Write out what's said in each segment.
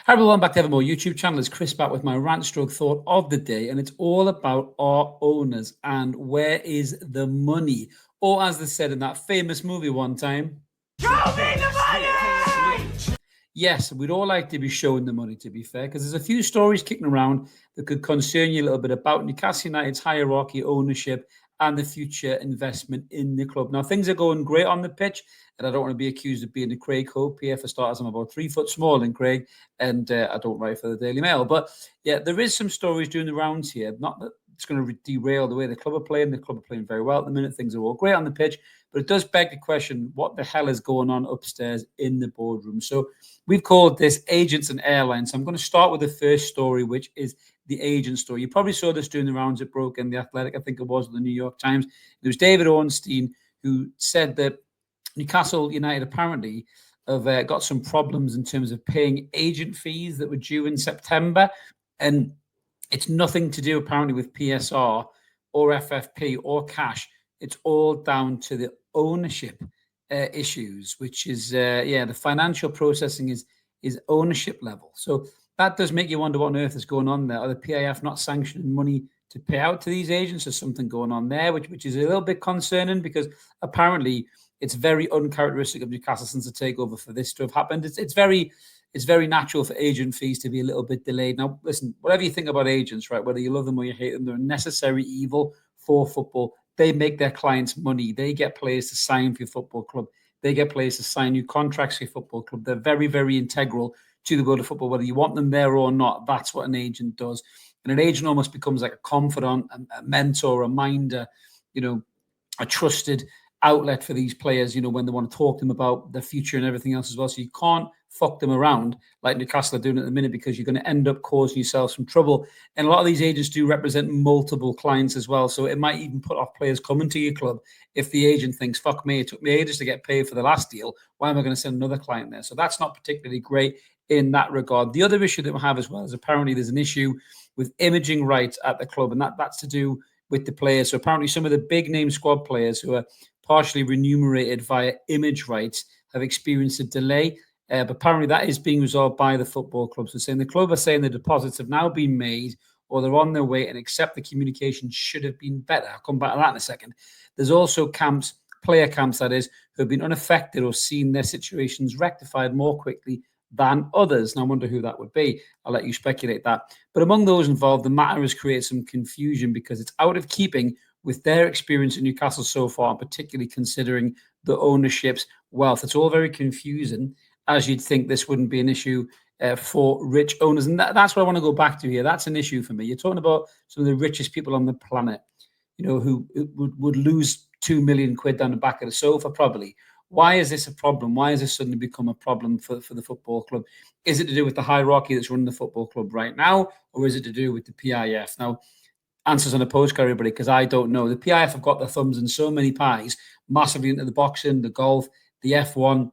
Hi everyone, back to Evermore YouTube channel. It's Chris back with my rant stroke thought of the day, and it's all about our owners and where is the money? Or as they said in that famous movie one time, show me the money! Yes, we'd all like to be showing the money, to be fair, because there's a few stories kicking around that could concern you a little bit about Newcastle United's hierarchy, ownership, and the future investment in the club. Now, things are going great on the pitch, and I don't want to be accused of being a Craig Hope here. For starters, I'm about 3 foot smaller than Craig, and I don't write for the Daily Mail. But yeah, there is some stories doing the rounds here. Not that it's going to derail the way the club are playing. The club are playing very well at the minute. Things are all great on the pitch, but it does beg the question, what the hell is going on upstairs in the boardroom? So we've called this Agents and Airlines. So I'm going to start with the first story, which is the agent story. You probably saw this during the rounds it broke in The Athletic, I think it was, the New York Times. It was David Ornstein who said that Newcastle United apparently have got some problems in terms of paying agent fees that were due in September. And it's nothing to do apparently with PSR or FFP or cash. It's all down to the ownership issues, which is, the financial processing is ownership level. So that does make you wonder what on earth is going on there. Are the PIF not sanctioning money to pay out to these agents? There's something going on there, which is a little bit concerning, because apparently it's very uncharacteristic of Newcastle since the takeover for this to have happened. It's very natural for agent fees to be a little bit delayed. Now, listen, whatever you think about agents, right, whether you love them or you hate them, they're a necessary evil for football. They make their clients money. They get players to sign for your football club. They get players to sign new contracts for your football club. They're very, very integral to the world of football, whether you want them there or not. That's what an agent does. And an agent almost becomes like a confidant, a mentor, a minder, a trusted outlet for these players, when they want to talk to them about their future and everything else as well. So you can't fuck them around like Newcastle are doing at the minute, because you're going to end up causing yourself some trouble. And a lot of these agents do represent multiple clients as well. So it might even put off players coming to your club if the agent thinks, fuck me, it took me ages to get paid for the last deal. Why am I going to send another client there? So that's not particularly great in that regard. The other issue that we have as well is apparently there's an issue with imaging rights at the club, and that's to do with the players. So apparently some of the big name squad players who are partially remunerated via image rights have experienced a delay. But apparently that is being resolved by the football club. So saying the club are saying the deposits have now been made, or they're on their way, and accept the communication should have been better. I'll come back to that in a second. There's also player camps, that is, who have been unaffected or seen their situations rectified more quickly than others. And I wonder who that would be. I'll let you speculate that. But among those involved, the matter has created some confusion because it's out of keeping with their experience in Newcastle so far, particularly considering the ownership's wealth. It's all very confusing, as you'd think this wouldn't be an issue for rich owners. And that's what I want to go back to here. That's an issue for me. You're talking about some of the richest people on the planet, who would lose 2 million quid down the back of the sofa, probably. Why is this a problem? Why has this suddenly become a problem for the football club? Is it to do with the hierarchy that's running the football club right now, or is it to do with the PIF? Now, answers on a postcard, everybody, because I don't know. The PIF have got their thumbs in so many pies, massively into the boxing, the golf, the F1.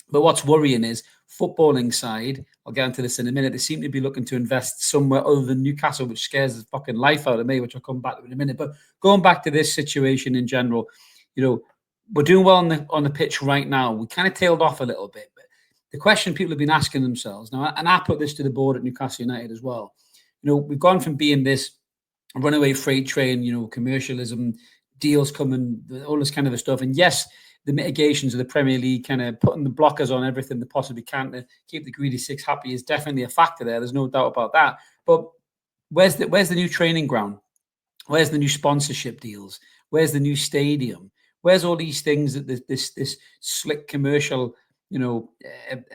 But what's worrying is footballing side, I'll get into this in a minute, they seem to be looking to invest somewhere other than Newcastle, which scares the fucking life out of me, which I'll come back to in a minute. But going back to this situation in general, we're doing well on the pitch right now. We kind of tailed off a little bit. But the question people have been asking themselves now, and I put this to the board at Newcastle United as well, we've gone from being this runaway freight train, commercialism, deals coming, all this kind of stuff. And yes, the mitigations of the Premier League kind of putting the blockers on everything they possibly can to keep the greedy six happy is definitely a factor there. There's no doubt about that. But where's the new training ground? Where's the new sponsorship deals? Where's the new stadium? Where's all these things that this slick commercial,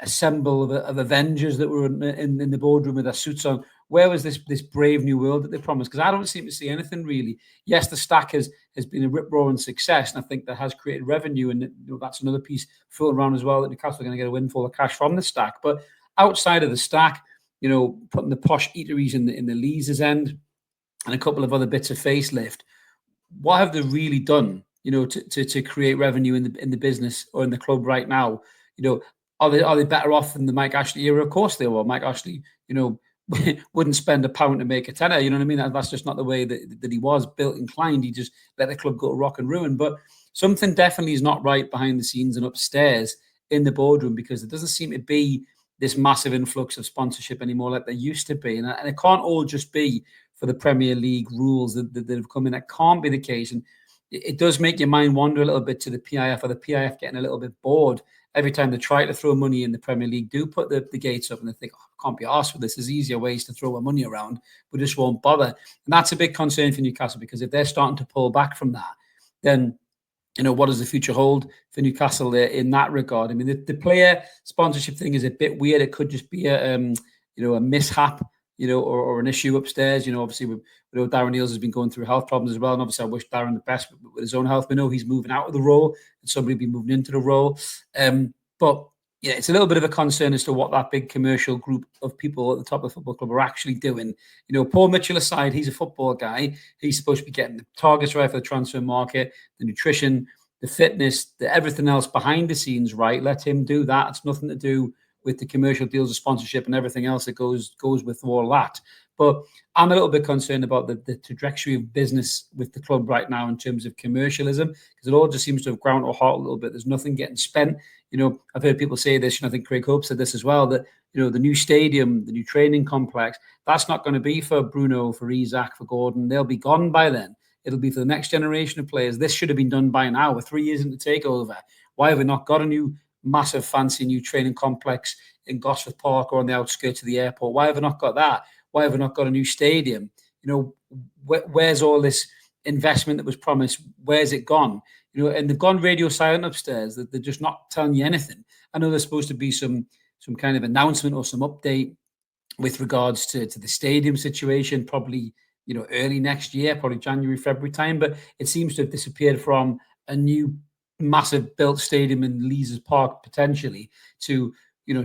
assemble of Avengers that were in the boardroom with their suits on? Where was this brave new world that they promised? Because I don't seem to see anything really. Yes, the stack has been a rip-roaring success, and I think that has created revenue, and that's another piece floating around as well, that Newcastle are going to get a windfall of cash from the stack. But outside of the stack, putting the posh eateries in the Leazes end and a couple of other bits of facelift, what have they really done, to create revenue in the business or in the club right now? Are they better off than the Mike Ashley era? Of course they were. Mike Ashley, wouldn't spend £1 to make a tenner. You know what I mean? That's just not the way that he was built, inclined. He just let the club go to rock and ruin. But something definitely is not right behind the scenes and upstairs in the boardroom, because there doesn't seem to be this massive influx of sponsorship anymore like there used to be. And it can't all just be for the Premier League rules that have come in. That can't be the case. And it does make your mind wander a little bit to the PIF, or the PIF getting a little bit bored every time they try to throw money in. The Premier League do put the gates up, and they think, oh, I can't be arsed with this. There's easier ways to throw our money around. We just won't bother. And that's a big concern for Newcastle, because if they're starting to pull back from that, then what does the future hold for Newcastle in that regard? I mean, the player sponsorship thing is a bit weird. It could just be a mishap, or an issue upstairs. Obviously, we know Darren Eales has been going through health problems as well. And obviously, I wish Darren the best with his own health. We know he's moving out of the role, and somebody will be moving into the role. But yeah, it's a little bit of a concern as to what that big commercial group of people at the top of the football club are actually doing. Paul Mitchell aside, he's a football guy. He's supposed to be getting the targets right for the transfer market, the nutrition, the fitness, everything else behind the scenes right. Let him do that. It's nothing to do with the commercial deals of sponsorship and everything else that goes with all that. But I'm a little bit concerned about the trajectory of business with the club right now in terms of commercialism, because it all just seems to have ground to a halt a little bit. There's nothing getting spent. I've heard people say this, I think Craig Hope said this as well, that, the new stadium, the new training complex, that's not going to be for Bruno, for Isak, for Gordon. They'll be gone by then. It'll be for the next generation of players. This should have been done by now. We're 3 years into takeover. Why have we not got a new massive fancy new training complex in Gosforth Park or on the outskirts of the airport? Why have we not got that? Why have we not got a new stadium? Where's all this investment that was promised? Where's it gone? And they've gone radio silent upstairs. That they're just not telling you anything. I know there's supposed to be some kind of announcement or some update with regards to the stadium situation, probably early next year, probably January, February time. But it seems to have disappeared from a new massive built stadium in Leazes Park potentially to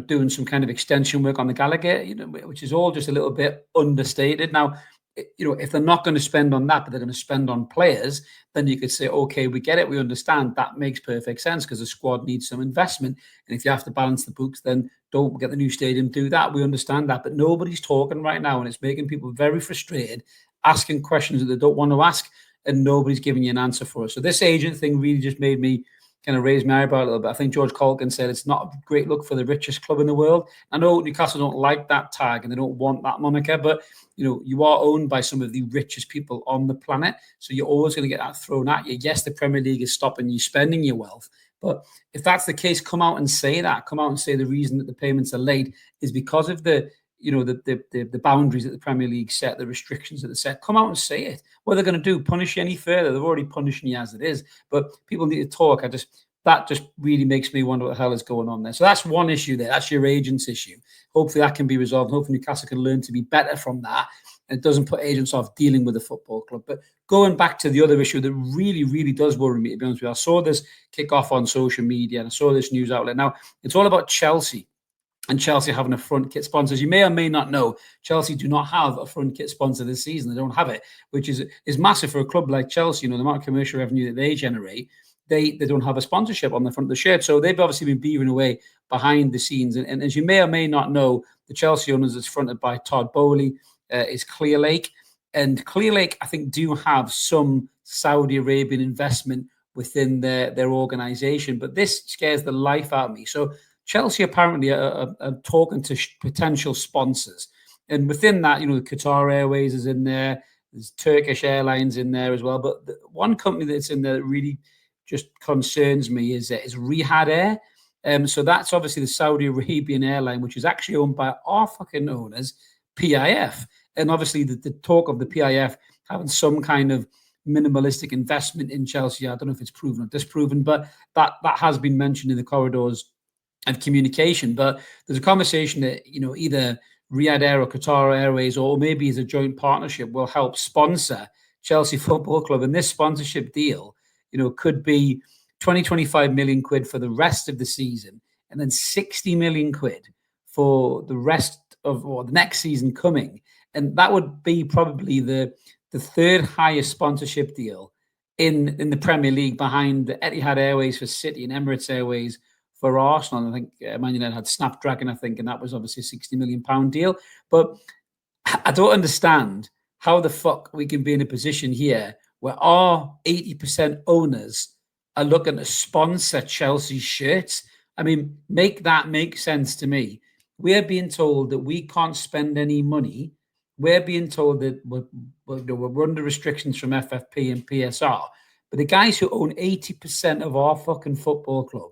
doing some kind of extension work on the Gallagher, which is all just a little bit understated. Now, if they're not going to spend on that, but they're going to spend on players, then you could say, okay, we get it, we understand. That makes perfect sense, because the squad needs some investment. And if you have to balance the books, then don't get the new stadium, do that. We understand that. But nobody's talking right now, and it's making people very frustrated, asking questions that they don't want to ask, and nobody's giving you an answer for it. So this agent thing really just made me kind of raise my eyebrow a little bit. I think George Colgan said it's not a great look for the richest club in the world. I know Newcastle don't like that tag and they don't want that moniker, but you are owned by some of the richest people on the planet, so you're always going to get that thrown at you. Yes, the Premier League is stopping you spending your wealth, but if that's the case, come out and say that. Come out and say the reason that the payments are late is because of the boundaries that the Premier League set, the restrictions that they set. Come out and say it. What are they going to do? Punish you any further? They're already punishing you as it is. But people need to talk. That just really makes me wonder what the hell is going on there. So that's one issue there. That's your agents issue. Hopefully that can be resolved. Hopefully Newcastle can learn to be better from that, and it doesn't put agents off dealing with the football club. But going back to the other issue that really, really does worry me, to be honest with you, I saw this kick off on social media and I saw this news outlet. Now, it's all about Chelsea. And Chelsea having a front kit sponsor. As you may or may not know, Chelsea do not have a front kit sponsor this season. They don't have it, which is massive for a club like Chelsea. The amount of commercial revenue that they generate, they don't have a sponsorship on the front of the shirt. So they've obviously been beavering away behind the scenes. And as you may or may not know, the Chelsea owners is fronted by Todd Bowley, is Clear Lake. And Clear Lake, I think, do have some Saudi Arabian investment within their organisation. But this scares the life out of me. So Chelsea apparently are talking to potential sponsors. And within that, the Qatar Airways is in there. There's Turkish Airlines in there as well. But the one company that's in there that really just concerns me is Riyadh Air. So that's obviously the Saudi Arabian airline, which is actually owned by our fucking owners, PIF. And obviously the talk of the PIF having some kind of minimalistic investment in Chelsea. I don't know if it's proven or disproven, but that has been mentioned in the corridors of communication. But there's a conversation that either Riyadh Air or Qatar Airways, or maybe as a joint partnership, will help sponsor Chelsea Football Club. And this sponsorship deal could be 25 million quid for the rest of the season, and then 60 million quid for the rest of the next season coming. And that would be probably the third highest sponsorship deal in the Premier League, behind the Etihad Airways for City and Emirates Airways for Arsenal. I think Man United had Snapdragon, and that was obviously a £60 million deal. But I don't understand how the fuck we can be in a position here where our 80% owners are looking to sponsor Chelsea shirts. I mean, make that make sense to me. we're being told that we can't spend any money. We're being told that we're under restrictions from FFP and PSR. But the guys who own 80% of our fucking football club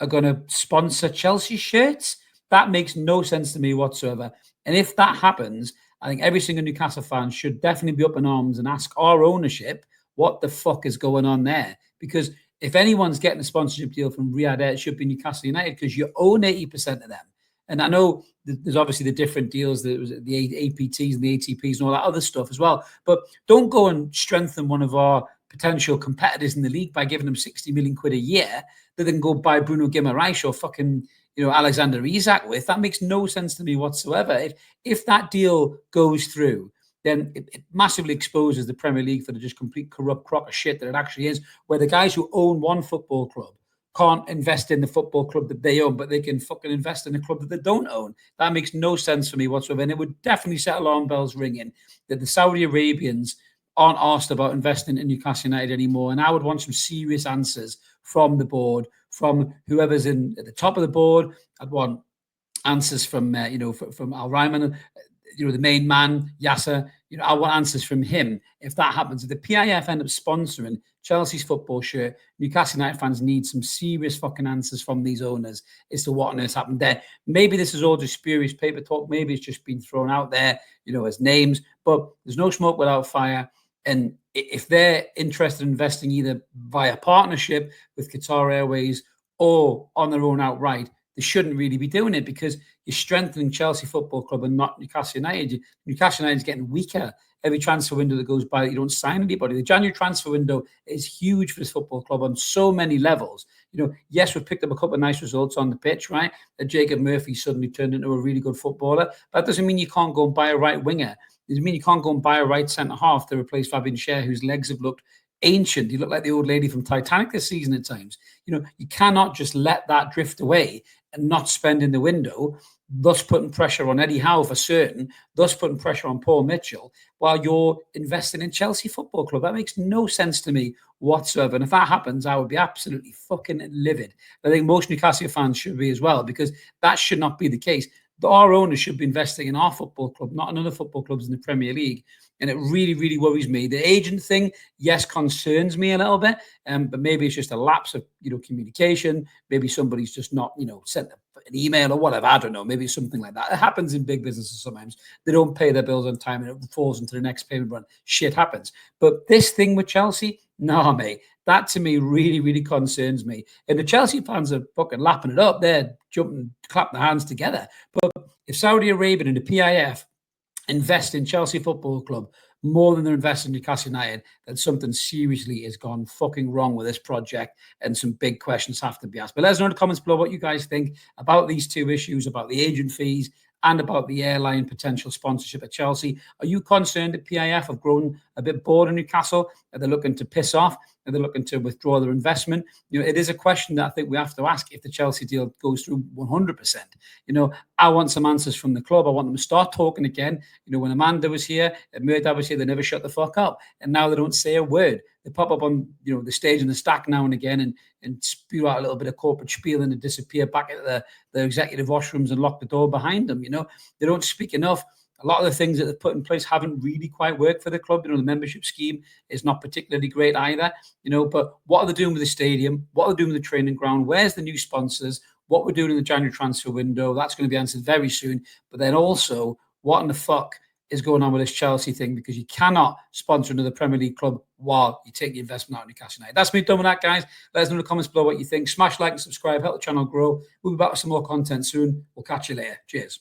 are going to sponsor Chelsea shirts. That makes no sense to me whatsoever. And if that happens, I think every single Newcastle fan should definitely be up in arms and ask our ownership what the fuck is going on there. Because if anyone's getting a sponsorship deal from Riyadh Air, it should be Newcastle United, because you own 80% of them. And I know there's obviously the different deals, the APTs and the ATPs and all that other stuff as well. But don't go and strengthen one of our potential competitors in the league by giving them 60 million quid a year that they can go buy Bruno Guimaraes or fucking, Alexander Isak with. That makes no sense to me whatsoever. If that deal goes through, then it massively exposes the Premier League for the just complete corrupt crock of shit that it actually is, where the guys who own one football club can't invest in the football club that they own, but they can fucking invest in a club that they don't own. That makes no sense for me whatsoever. And it would definitely set alarm bells ringing that the Saudi Arabians aren't asked about investing in Newcastle United anymore. And I would want some serious answers from the board, from whoever's at the top of the board. I'd want answers from, from Al Rayman, the main man, Yasser. I want answers from him if that happens. If the PIF end up sponsoring Chelsea's football shirt, Newcastle United fans need some serious fucking answers from these owners as to what on earth happened there. Maybe this is all just spurious paper talk. Maybe it's just been thrown out there, as names. But there's no smoke without fire. And if they're interested in investing either via partnership with Qatar Airways or on their own outright, they shouldn't really be doing it, because you're strengthening Chelsea Football Club and not Newcastle United. Newcastle United is getting weaker every transfer window that goes by. You don't sign anybody. The January transfer window is huge for this football club on so many levels. Yes, we've picked up a couple of nice results on the pitch, right? That Jacob Murphy suddenly turned into a really good footballer. That doesn't mean you can't go and buy a right winger. It doesn't mean you can't go and buy a right centre half to replace Fabian Schär, whose legs have looked ancient. He looked like the old lady from Titanic this season at times. You cannot just let that drift away and not spend in the window, thus putting pressure on Eddie Howe for certain, thus putting pressure on Paul Mitchell, while you're investing in Chelsea Football Club. That makes no sense to me whatsoever. And if that happens, I would be absolutely fucking livid. I think most Newcastle fans should be as well, because that should not be the case. Our owners should be investing in our football club, not in other football clubs in the Premier League. And it really, really worries me. The agent thing, yes, concerns me a little bit, but maybe it's just a lapse of, communication. Maybe somebody's just not, sent an email or whatever. I don't know. Maybe something like that. It happens in big businesses sometimes. They don't pay their bills on time and it falls into the next payment run. Shit happens. But this thing with Chelsea, nah, mate. That to me really, really concerns me. And the Chelsea fans are fucking lapping it up. They're jumping, clapping their hands together. But if Saudi Arabia and the PIF invest in Chelsea Football Club more than they're investing in Newcastle United, then something seriously has gone fucking wrong with this project, and some big questions have to be asked. But let us know in the comments below what you guys think about these two issues, about the agent fees and about the airline potential sponsorship at Chelsea. Are you concerned that PIF have grown a bit bored in Newcastle? Are they looking to piss off? Are they looking to withdraw their investment? It is a question that I think we have to ask if the Chelsea deal goes through 100%. I want some answers from the club. I want them to start talking again. When Amanda was here, Murdoch was here, they never shut the fuck up. And now they don't say a word. They pop up on the stage in the stack now and again and spew out a little bit of corporate spiel and then disappear back into the executive washrooms and lock the door behind them. They don't speak enough. A lot of the things that they've put in place haven't really quite worked for the club. The membership scheme is not particularly great either. But what are they doing with the stadium? What are they doing with the training ground? Where's the new sponsors? What we're doing in the January transfer window? That's going to be answered very soon. But then also, what in the fuck is going on with this Chelsea thing? Because you cannot sponsor another Premier League club while you take the investment out of Newcastle United. That's me done with that, guys. Let us know in the comments below what you think. Smash like and subscribe. Help the channel grow. We'll be back with some more content soon. We'll catch you later. Cheers.